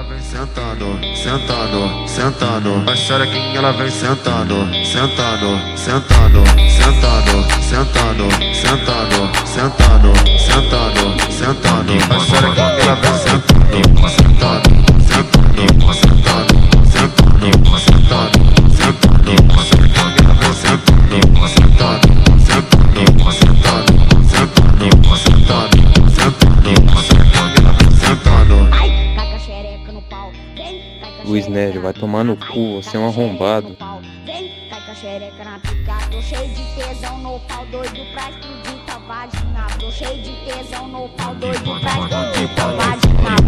vem sentando, sentando, sentando. A xerequinha ela vem sentando, sentando, sentando, sentando, sentando, sentando, sentando, sentando, sentando. A xerequinha ela vem sentando, sentando, sentando, sentando, sentando, sentando, sentando. A xerequinha ela vem sentando, sentando, sentando, sentando, sentando, sentando, sentando. A xerequinha ela vem sentando. Luiz Nélio, vai tomar no cu, você é um arrombado. Vem, cai com a xereca na pica. Tô cheio de tesão no pau, doido pra explodir tua vagina. Tô cheio de tesão no pau, doido pra explodir tua vagina.